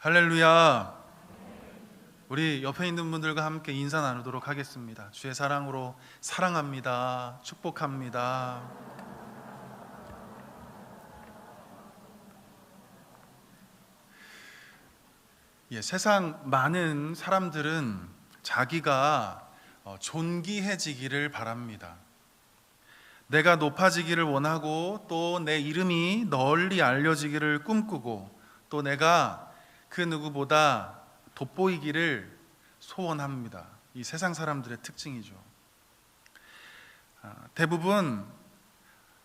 할렐루야. 우리 옆에 있는 분들과 함께 인사 나누도록 하겠습니다. 주의 사랑으로 사랑합니다. 축복합니다. 세상 많은 사람들은 자기가 존귀해지기를 바랍니다. 내가 높아지기를 원하고 또 내 이름이 널리 알려지기를 꿈꾸고 또 내가 그 누구보다 돋보이기를 소원합니다. 이 세상 사람들의 특징이죠. 대부분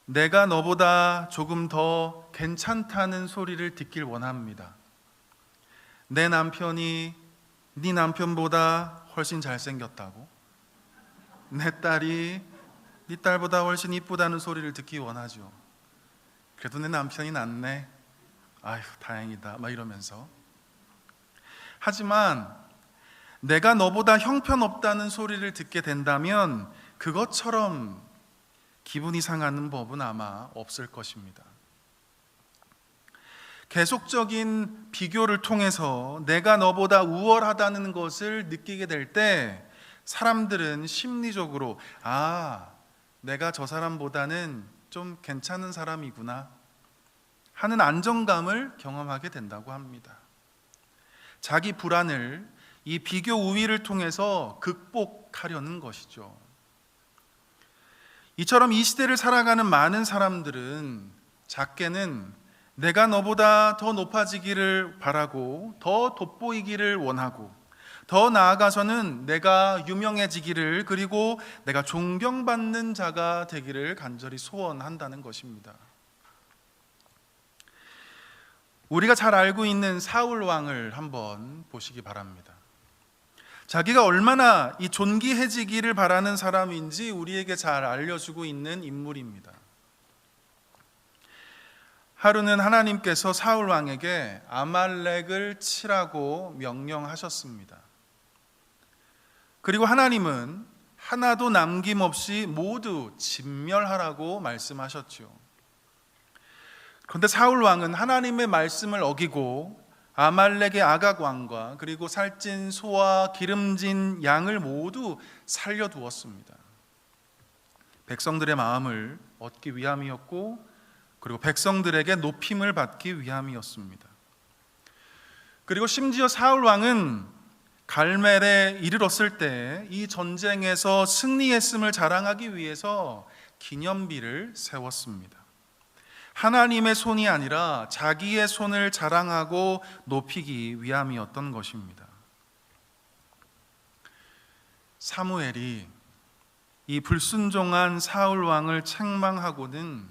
내가 너보다 조금 더 괜찮다는 소리를 듣길 원합니다. 내 남편이 네 남편보다 훨씬 잘생겼다고, 내 딸이 네 딸보다 훨씬 이쁘다는 소리를 듣기 원하죠. 그래도 내 남편이 낫네, 아휴 다행이다, 막 이러면서. 하지만 내가 너보다 형편없다는 소리를 듣게 된다면 그것처럼 기분이 상하는 법은 아마 없을 것입니다. 계속적인 비교를 통해서 내가 너보다 우월하다는 것을 느끼게 될 때 사람들은 심리적으로 내가 저 사람보다는 좀 괜찮은 사람이구나 하는 안정감을 경험하게 된다고 합니다. 자기 불안을 이 비교 우위를 통해서 극복하려는 것이죠. 이처럼 이 시대를 살아가는 많은 사람들은 작게는 내가 너보다 더 높아지기를 바라고 더 돋보이기를 원하고 더 나아가서는 내가 유명해지기를, 그리고 내가 존경받는 자가 되기를 간절히 소원한다는 것입니다. 우리가 잘 알고 있는 사울 왕을 한번 보시기 바랍니다. 자기가 얼마나 이 존귀해지기를 바라는 사람인지 우리에게 잘 알려주고 있는 인물입니다. 하루는 하나님께서 사울 왕에게 아말렉을 치라고 명령하셨습니다. 그리고 하나님은 하나도 남김없이 모두 진멸하라고 말씀하셨죠. 그런데 사울 왕은 하나님의 말씀을 어기고 아말렉의 아각 왕과 그리고 살찐 소와 기름진 양을 모두 살려두었습니다. 백성들의 마음을 얻기 위함이었고, 그리고 백성들에게 높임을 받기 위함이었습니다. 그리고 심지어 사울 왕은 갈멜에 이르렀을 때 이 전쟁에서 승리했음을 자랑하기 위해서 기념비를 세웠습니다. 하나님의 손이 아니라 자기의 손을 자랑하고 높이기 위함이었던 것입니다. 사무엘이 이 불순종한 사울 왕을 책망하고는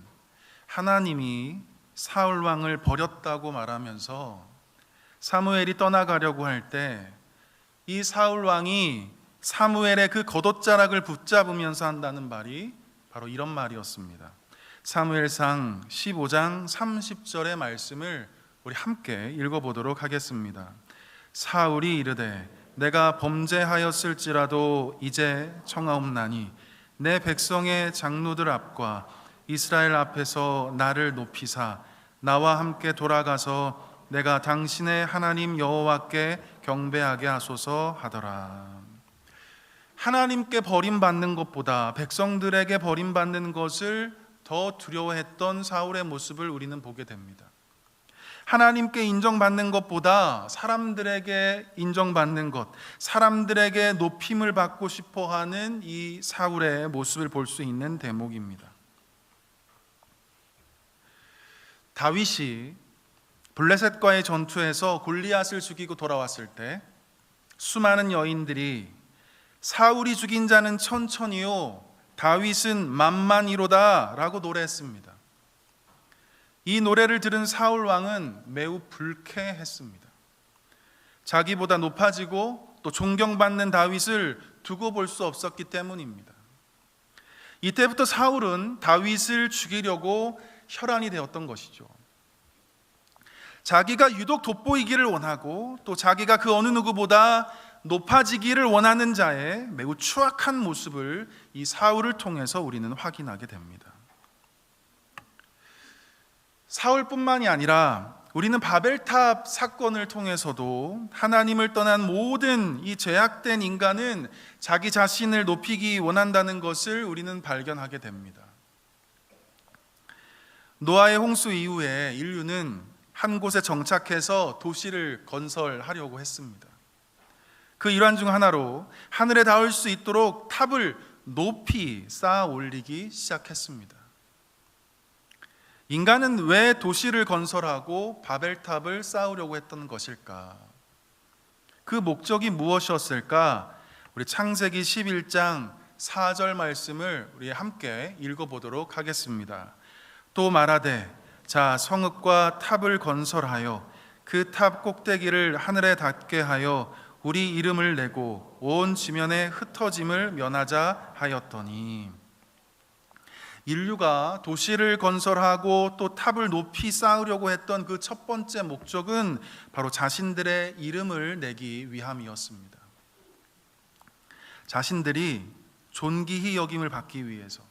하나님이 사울 왕을 버렸다고 말하면서 사무엘이 떠나가려고 할 때 이 사울 왕이 사무엘의 그 겉옷자락을 붙잡으면서 한다는 말이 바로 이런 말이었습니다. 사무엘상 15장 30절의 말씀을 우리 함께 읽어보도록 하겠습니다. 사울이 이르되 내가 범죄하였을지라도 이제 청하옵나니 내 백성의 장로들 앞과 이스라엘 앞에서 나를 높이사 나와 함께 돌아가서 내가 당신의 하나님 여호와께 경배하게 하소서 하더라. 하나님께 버림받는 것보다 백성들에게 버림받는 것을 더 두려워했던 사울의 모습을 우리는 보게 됩니다. 하나님께 인정받는 것보다 사람들에게 인정받는 것, 사람들에게 높임을 받고 싶어하는 이 사울의 모습을 볼 수 있는 대목입니다. 다윗이 블레셋과의 전투에서 골리앗을 죽이고 돌아왔을 때 수많은 여인들이 사울이 죽인 자는 천천히요 다윗은 만만이로다 라고 노래했습니다. 이 노래를 들은 사울 왕은 매우 불쾌했습니다. 자기보다 높아지고 또 존경받는 다윗을 두고 볼 수 없었기 때문입니다. 이때부터 사울은 다윗을 죽이려고 혈안이 되었던 것이죠. 자기가 유독 돋보이기를 원하고 또 자기가 그 어느 누구보다 높아지기를 원하는 자의 매우 추악한 모습을 이 사울을 통해서 우리는 확인하게 됩니다. 사울뿐만이 아니라 우리는 바벨탑 사건을 통해서도 하나님을 떠난 모든 이 죄악된 인간은 자기 자신을 높이기 원한다는 것을 우리는 발견하게 됩니다. 노아의 홍수 이후에 인류는 한 곳에 정착해서 도시를 건설하려고 했습니다. 그 일환 중 하나로 하늘에 닿을 수 있도록 탑을 높이 쌓아 올리기 시작했습니다. 인간은 왜 도시를 건설하고 바벨탑을 쌓으려고 했던 것일까? 그 목적이 무엇이었을까? 우리 창세기 11장 4절 말씀을 우리 함께 읽어보도록 하겠습니다. 또 말하되 자 성읍과 탑을 건설하여 그 탑 꼭대기를 하늘에 닿게 하여 우리 이름을 내고 온 지면에 흩어짐을 면하자 하였더니, 인류가 도시를 건설하고 또 탑을 높이 쌓으려고 했던 그 첫 번째 목적은 바로 자신들의 이름을 내기 위함이었습니다. 자신들이 존귀히 여김을 받기 위해서,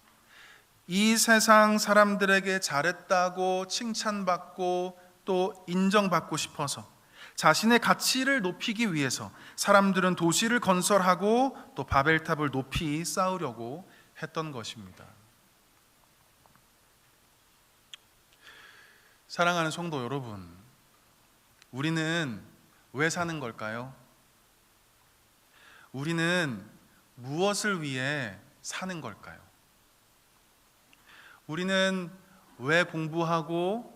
이 세상 사람들에게 잘했다고 칭찬받고 또 인정받고 싶어서 자신의 가치를 높이기 위해서 사람들은 도시를 건설하고 또 바벨탑을 높이 쌓으려고 했던 것입니다. 사랑하는 성도 여러분, 우리는 왜 사는 걸까요? 우리는 무엇을 위해 사는 걸까요? 우리는 왜 공부하고,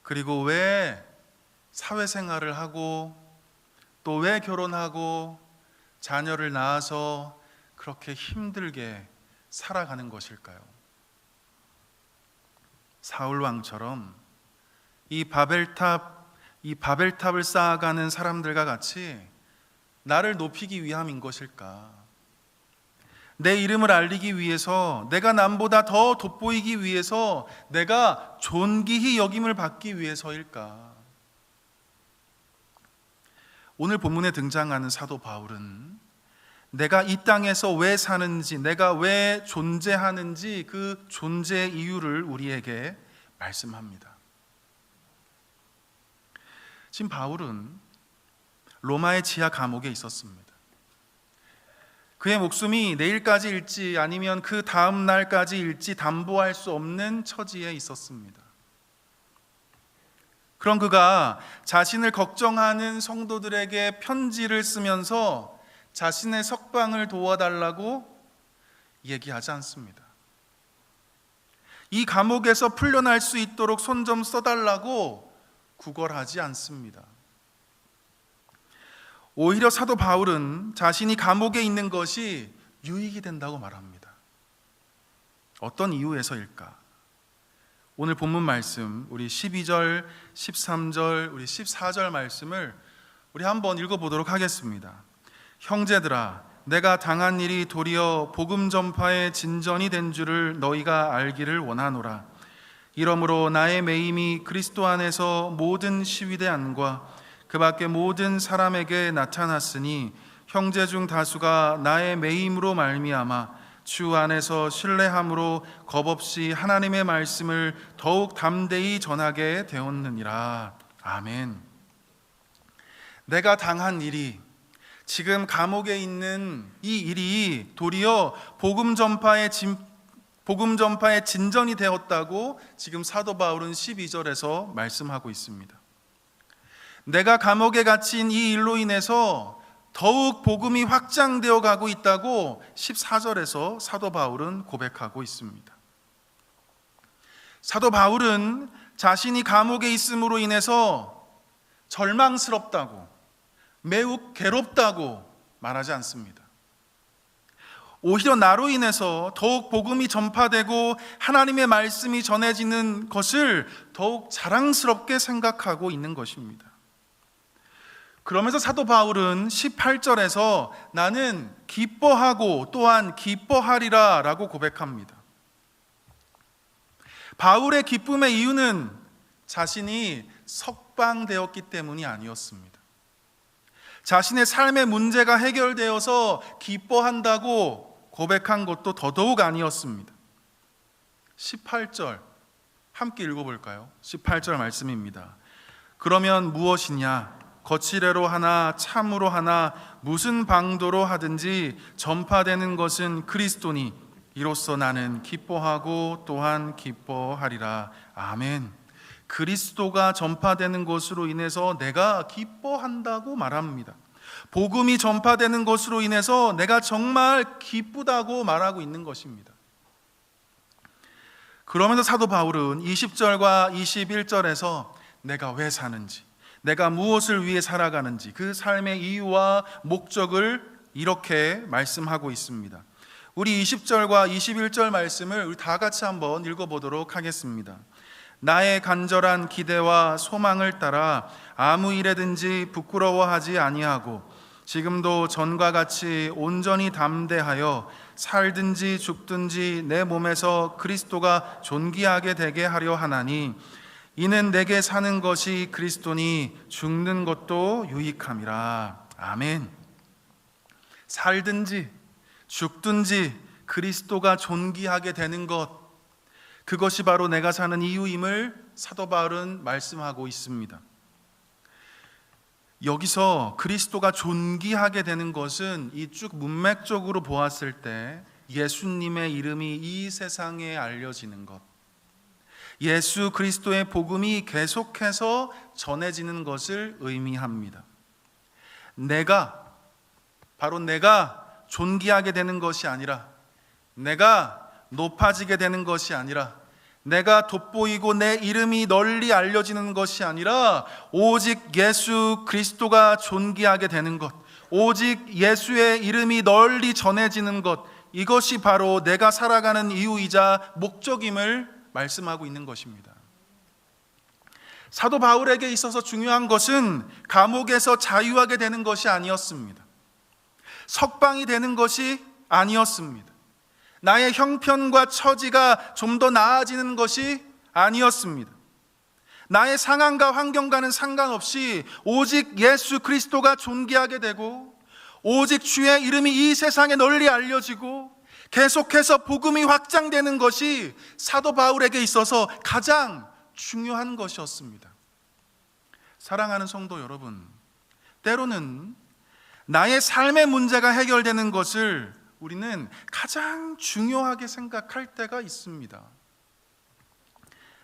그리고 왜 사회생활을 하고, 또 왜 결혼하고 자녀를 낳아서 그렇게 힘들게 살아가는 것일까요? 사울 왕처럼 이 바벨탑을 쌓아가는 사람들과 같이 나를 높이기 위함인 것일까? 내 이름을 알리기 위해서, 내가 남보다 더 돋보이기 위해서, 내가 존귀히 여김을 받기 위해서일까? 오늘 본문에 등장하는 사도 바울은 내가 이 땅에서 왜 사는지, 내가 왜 존재하는지 그 존재의 이유를 우리에게 말씀합니다. 지금 바울은 로마의 지하 감옥에 있었습니다. 그의 목숨이 내일까지 일지 아니면 그 다음 날까지 일지 담보할 수 없는 처지에 있었습니다. 그런 그가 자신을 걱정하는 성도들에게 편지를 쓰면서 자신의 석방을 도와달라고 얘기하지 않습니다. 이 감옥에서 풀려날 수 있도록 손 좀 써달라고 구걸하지 않습니다. 오히려 사도 바울은 자신이 감옥에 있는 것이 유익이 된다고 말합니다. 어떤 이유에서일까? 오늘 본문 말씀, 우리 12절, 13절, 우리 14절 말씀을 우리 한번 읽어보도록 하겠습니다. 형제들아, 내가 당한 일이 도리어 복음 전파의 진전이 된 줄을 너희가 알기를 원하노라. 이러므로 나의 매임이 그리스도 안에서 모든 시위대 안과 그 밖에 모든 사람에게 나타났으니 형제 중 다수가 나의 매임으로 말미암아 주 안에서 신뢰함으로 겁없이 하나님의 말씀을 더욱 담대히 전하게 되었느니라. 아멘. 내가 당한 일이, 지금 감옥에 있는 이 일이 도리어 복음 전파의 진전이 되었다고 지금 사도 바울은 12절에서 말씀하고 있습니다. 내가 감옥에 갇힌 이 일로 인해서 더욱 복음이 확장되어 가고 있다고 14절에서 사도 바울은 고백하고 있습니다. 사도 바울은 자신이 감옥에 있음으로 인해서 절망스럽다고, 매우 괴롭다고 말하지 않습니다. 오히려 나로 인해서 더욱 복음이 전파되고 하나님의 말씀이 전해지는 것을 더욱 자랑스럽게 생각하고 있는 것입니다. 그러면서 사도 바울은 18절에서 나는 기뻐하고 또한 기뻐하리라 라고 고백합니다. 바울의 기쁨의 이유는 자신이 석방되었기 때문이 아니었습니다. 자신의 삶의 문제가 해결되어서 기뻐한다고 고백한 것도 더더욱 아니었습니다. 18절 함께 읽어볼까요? 18절 말씀입니다. 그러면 무엇이냐? 거칠애로 하나 참으로 하나 무슨 방도로 하든지 전파되는 것은 그리스도니 이로써 나는 기뻐하고 또한 기뻐하리라. 아멘. 그리스도가 전파되는 것으로 인해서 내가 기뻐한다고 말합니다. 복음이 전파되는 것으로 인해서 내가 정말 기쁘다고 말하고 있는 것입니다. 그러면서 사도 바울은 20절과 21절에서 내가 왜 사는지, 내가 무엇을 위해 살아가는지 그 삶의 이유와 목적을 이렇게 말씀하고 있습니다. 우리 20절과 21절 말씀을 우리 다 같이 한번 읽어보도록 하겠습니다. 나의 간절한 기대와 소망을 따라 아무 일에든지 부끄러워하지 아니하고 지금도 전과 같이 온전히 담대하여 살든지 죽든지 내 몸에서 그리스도가 존귀하게 되게 하려 하나니 이는 내게 사는 것이 그리스도니 죽는 것도 유익함이라. 아멘. 살든지 죽든지 그리스도가 존귀하게 되는 것, 그것이 바로 내가 사는 이유임을 사도 바울은 말씀하고 있습니다. 여기서 그리스도가 존귀하게 되는 것은 이 쭉 문맥적으로 보았을 때 예수님의 이름이 이 세상에 알려지는 것, 예수 그리스도의 복음이 계속해서 전해지는 것을 의미합니다. 바로 내가 존귀하게 되는 것이 아니라, 내가 높아지게 되는 것이 아니라, 내가 돋보이고 내 이름이 널리 알려지는 것이 아니라 오직 예수 그리스도가 존귀하게 되는 것, 오직 예수의 이름이 널리 전해지는 것, 이것이 바로 내가 살아가는 이유이자 목적임을 말씀하고 있는 것입니다. 사도 바울에게 있어서 중요한 것은 감옥에서 자유하게 되는 것이 아니었습니다. 석방이 되는 것이 아니었습니다. 나의 형편과 처지가 좀 더 나아지는 것이 아니었습니다. 나의 상황과 환경과는 상관없이 오직 예수 그리스도가 존귀하게 되고 오직 주의 이름이 이 세상에 널리 알려지고 계속해서 복음이 확장되는 것이 사도 바울에게 있어서 가장 중요한 것이었습니다. 사랑하는 성도 여러분, 때로는 나의 삶의 문제가 해결되는 것을 우리는 가장 중요하게 생각할 때가 있습니다.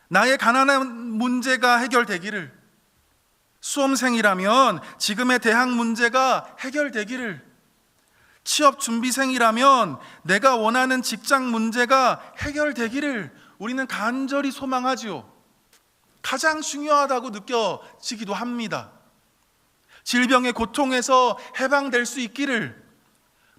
나의 가난한 문제가 해결되기를, 수험생이라면 지금의 대학 문제가 해결되기를, 취업 준비생이라면 내가 원하는 직장 문제가 해결되기를 우리는 간절히 소망하지요. 가장 중요하다고 느껴지기도 합니다. 질병의 고통에서 해방될 수 있기를,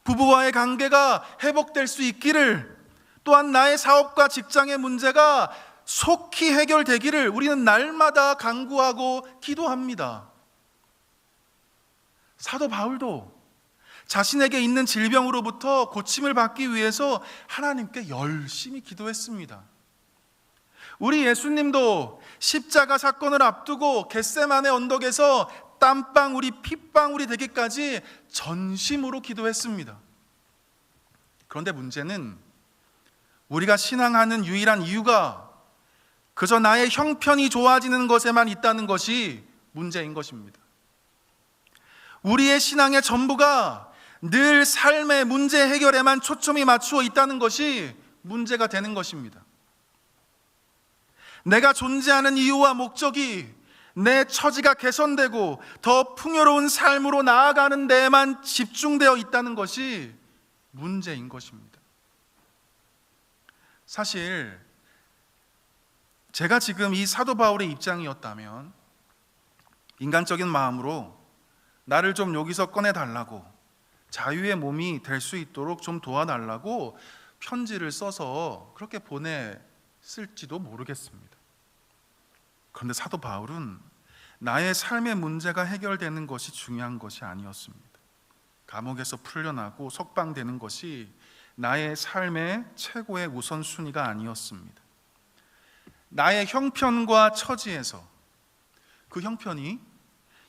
부부와의 관계가 회복될 수 있기를, 또한 나의 사업과 직장의 문제가 속히 해결되기를 우리는 날마다 간구하고 기도합니다. 사도 바울도 자신에게 있는 질병으로부터 고침을 받기 위해서 하나님께 열심히 기도했습니다. 우리 예수님도 십자가 사건을 앞두고 겟세마네 언덕에서 땀방울이 핏방울이 되기까지 전심으로 기도했습니다. 그런데 문제는 우리가 신앙하는 유일한 이유가 그저 나의 형편이 좋아지는 것에만 있다는 것이 문제인 것입니다. 우리의 신앙의 전부가 늘 삶의 문제 해결에만 초점이 맞추어 있다는 것이 문제가 되는 것입니다. 내가 존재하는 이유와 목적이 내 처지가 개선되고 더 풍요로운 삶으로 나아가는 데에만 집중되어 있다는 것이 문제인 것입니다. 사실 제가 지금 이 사도 바울의 입장이었다면 인간적인 마음으로 나를 좀 여기서 꺼내달라고, 자유의 몸이 될 수 있도록 좀 도와달라고 편지를 써서 그렇게 보냈을지도 모르겠습니다. 그런데 사도 바울은 나의 삶의 문제가 해결되는 것이 중요한 것이 아니었습니다. 감옥에서 풀려나고 석방되는 것이 나의 삶의 최고의 우선순위가 아니었습니다. 나의 형편과 처지에서 그 형편이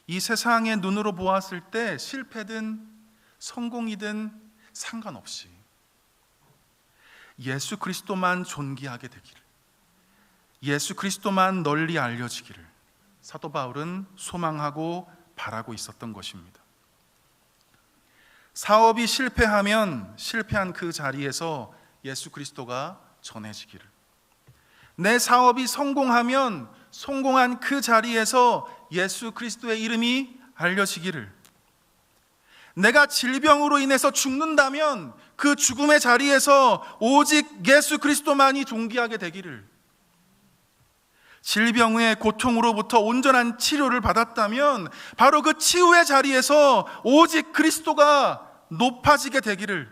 이 세상의 눈으로 보았을 때 실패든 성공이든 상관없이 예수 그리스도만 존귀하게 되기를, 예수 그리스도만 널리 알려지기를, 사도 바울은 소망하고 바라고 있었던 것입니다. 사업이 실패하면 실패한 그 자리에서 예수 그리스도가 전해지기를, 내 사업이 성공하면 성공한 그 자리에서 예수 그리스도의 이름이 알려지기를, 내가 질병으로 인해서 죽는다면 그 죽음의 자리에서 오직 예수 그리스도만이 존귀하게 되기를, 질병의 고통으로부터 온전한 치료를 받았다면 바로 그 치유의 자리에서 오직 그리스도가 높아지게 되기를,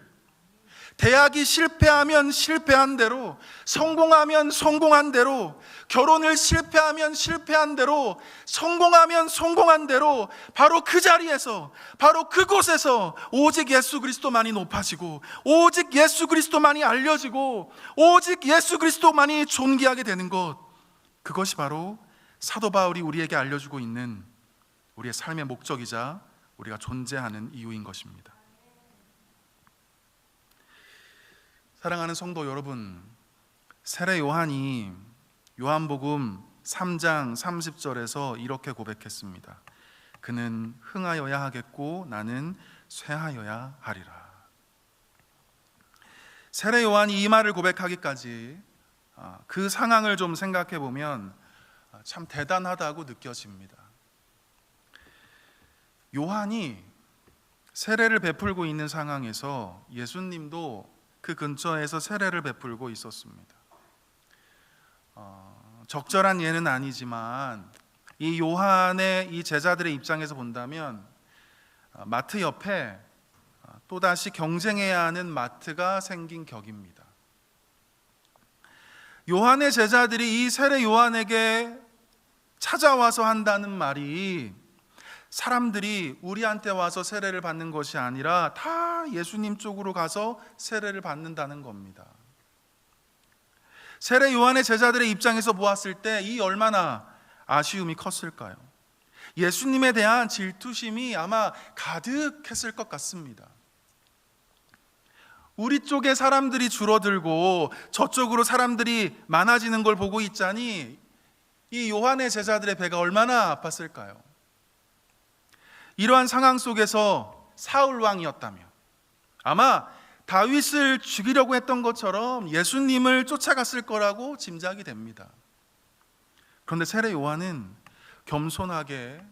대학이 실패하면 실패한 대로, 성공하면 성공한 대로, 결혼을 실패하면 실패한 대로, 성공하면 성공한 대로 바로 그 자리에서, 바로 그곳에서 오직 예수 그리스도만이 높아지고, 오직 예수 그리스도만이 알려지고, 오직 예수 그리스도만이 존귀하게 되는 것, 그것이 바로 사도 바울이 우리에게 알려주고 있는 우리의 삶의 목적이자 우리가 존재하는 이유인 것입니다. 사랑하는 성도 여러분, 세례 요한이 요한복음 3장 30절에서 이렇게 고백했습니다. 그는 흥하여야 하겠고 나는 쇠하여야 하리라. 세례 요한이 이 말을 고백하기까지 그 상황을 좀 생각해 보면 참 대단하다고 느껴집니다. 요한이 세례를 베풀고 있는 상황에서 예수님도 그 근처에서 세례를 베풀고 있었습니다. 적절한 예는 아니지만 이 요한의 이 제자들의 입장에서 본다면 마트 옆에 또다시 경쟁해야 하는 마트가 생긴 격입니다. 요한의 제자들이 이 세례 요한에게 찾아와서 한다는 말이 사람들이 우리한테 와서 세례를 받는 것이 아니라 다 예수님 쪽으로 가서 세례를 받는다는 겁니다. 세례 요한의 제자들의 입장에서 보았을 때 이 얼마나 아쉬움이 컸을까요? 예수님에 대한 질투심이 아마 가득했을 것 같습니다. 우리 쪽에 사람들이 줄어들고 저쪽으로 사람들이 많아지는 걸 보고 있자니 이 요한의 제자들의 배가 얼마나 아팠을까요? 이러한 상황 속에서 사울 왕이었다면 아마 다윗을 죽이려고 했던 것처럼 예수님을 쫓아갔을 거라고 짐작이 됩니다. 그런데 세례 요한은 겸손하게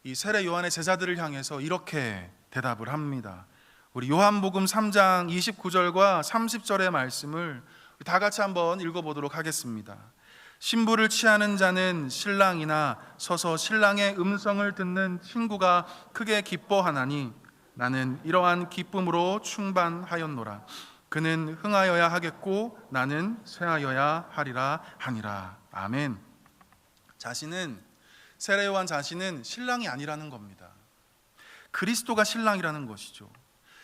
이 세례 요한의 제자들을 향해서 이렇게 대답을 합니다. 우리 요한복음 3장 29절과 30절의 말씀을 다 같이 한번 읽어보도록 하겠습니다. 신부를 취하는 자는 신랑이나 서서 신랑의 음성을 듣는 친구가 크게 기뻐하나니 나는 이러한 기쁨으로 충만하였노라. 그는 흥하여야 하겠고 나는 쇠하여야 하리라 하니라. 아멘. 세례 요한 자신은 신랑이 아니라는 겁니다. 그리스도가 신랑이라는 것이죠.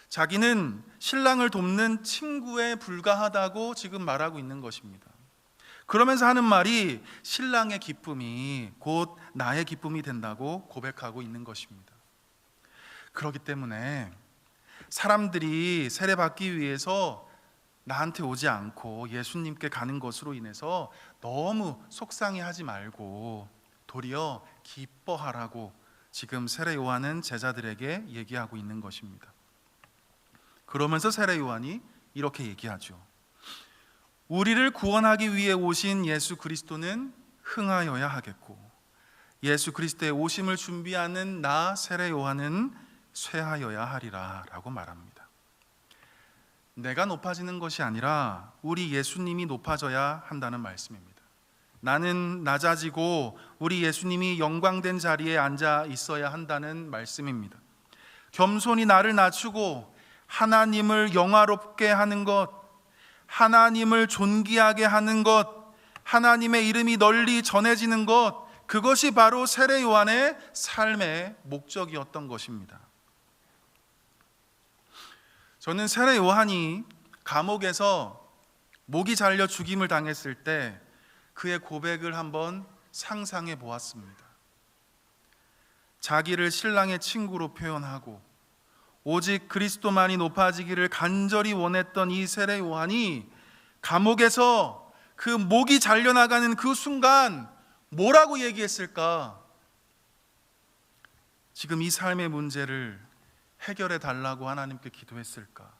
자기는 신랑을 돕는 친구에 불과하다고 지금 말하고 있는 것입니다. 그러면서 하는 말이 신랑의 기쁨이 곧 나의 기쁨이 된다고 고백하고 있는 것입니다. 그렇기 때문에 사람들이 세례받기 위해서 나한테 오지 않고 예수님께 가는 것으로 인해서 너무 속상해하지 말고 도리어 기뻐하라고 지금 세례 요한은 제자들에게 얘기하고 있는 것입니다. 그러면서 세례 요한이 이렇게 얘기하죠. 우리를 구원하기 위해 오신 예수 그리스도는 흥하여야 하겠고 예수 그리스도의 오심을 준비하는 나 세례 요한은 쇠하여야 하리라 라고 말합니다. 내가 높아지는 것이 아니라 우리 예수님이 높아져야 한다는 말씀입니다. 나는 낮아지고 우리 예수님이 영광된 자리에 앉아 있어야 한다는 말씀입니다. 겸손히 나를 낮추고 하나님을 영화롭게 하는 것, 하나님을 존귀하게 하는 것, 하나님의 이름이 널리 전해지는 것, 그것이 바로 세례 요한의 삶의 목적이었던 것입니다. 저는 세례 요한이 감옥에서 목이 잘려 죽임을 당했을 때 그의 고백을 한번 상상해 보았습니다. 자기를 신랑의 친구로 표현하고 오직 그리스도만이 높아지기를 간절히 원했던 이 세례 요한이 감옥에서 그 목이 잘려나가는 그 순간 뭐라고 얘기했을까? 지금 이 삶의 문제를 해결해 달라고 하나님께 기도했을까?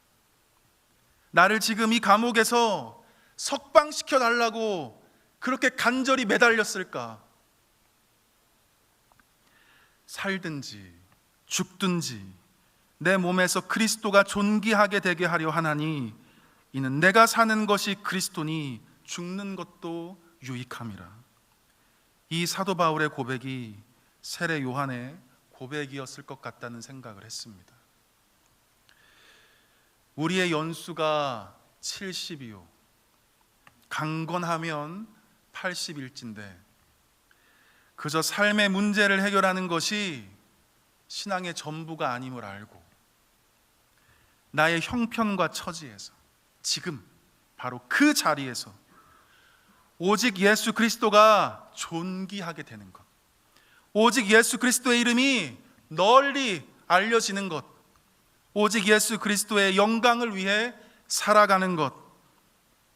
나를 지금 이 감옥에서 석방시켜 달라고 그렇게 간절히 매달렸을까? 살든지 죽든지 내 몸에서 그리스도가 존귀하게 되게 하려 하나니 이는 내가 사는 것이 그리스도니 죽는 것도 유익함이라. 이 사도 바울의 고백이 세례 요한의 고백이었을 것 같다는 생각을 했습니다. 우리의 연수가 70이요 강건하면 80일진데 그저 삶의 문제를 해결하는 것이 신앙의 전부가 아님을 알고 나의 형편과 처지에서 지금 바로 그 자리에서 오직 예수 그리스도가 존귀하게 되는 것, 오직 예수 그리스도의 이름이 널리 알려지는 것, 오직 예수 그리스도의 영광을 위해 살아가는 것,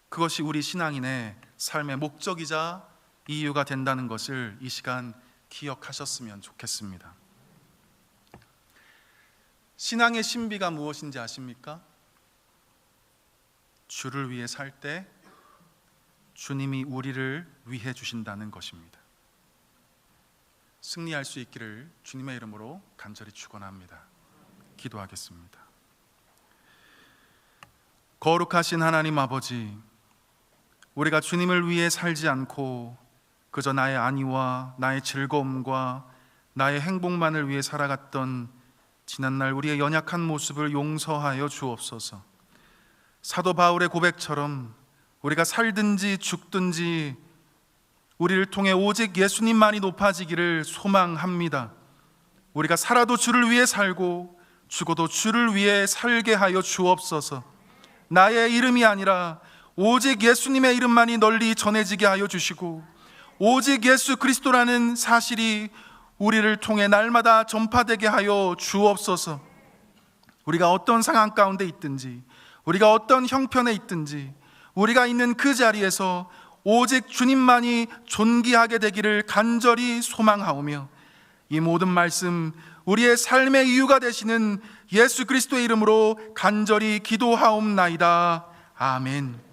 그것이 우리 신앙인의 삶의 목적이자 이유가 된다는 것을 이 시간 기억하셨으면 좋겠습니다. 신앙의 신비가 무엇인지 아십니까? 주를 위해 살 때 주님이 우리를 위해 주신다는 것입니다. 승리할 수 있기를 주님의 이름으로 간절히 축원합니다. 기도하겠습니다. 거룩하신 하나님 아버지, 우리가 주님을 위해 살지 않고 그저 나의 안위와 나의 즐거움과 나의 행복만을 위해 살아갔던 지난날 우리의 연약한 모습을 용서하여 주옵소서. 사도 바울의 고백처럼 우리가 살든지 죽든지 우리를 통해 오직 예수님만이 높아지기를 소망합니다. 우리가 살아도 주를 위해 살고 죽어도 주를 위해 살게 하여 주옵소서. 나의 이름이 아니라 오직 예수님의 이름만이 널리 전해지게 하여 주시고 오직 예수 그리스도라는 사실이 우리를 통해 날마다 전파되게 하여 주옵소서. 우리가 어떤 상황 가운데 있든지 우리가 어떤 형편에 있든지 우리가 있는 그 자리에서 오직 주님만이 존귀하게 되기를 간절히 소망하오며 이 모든 말씀 우리의 삶의 이유가 되시는 예수 그리스도의 이름으로 간절히 기도하옵나이다. 아멘.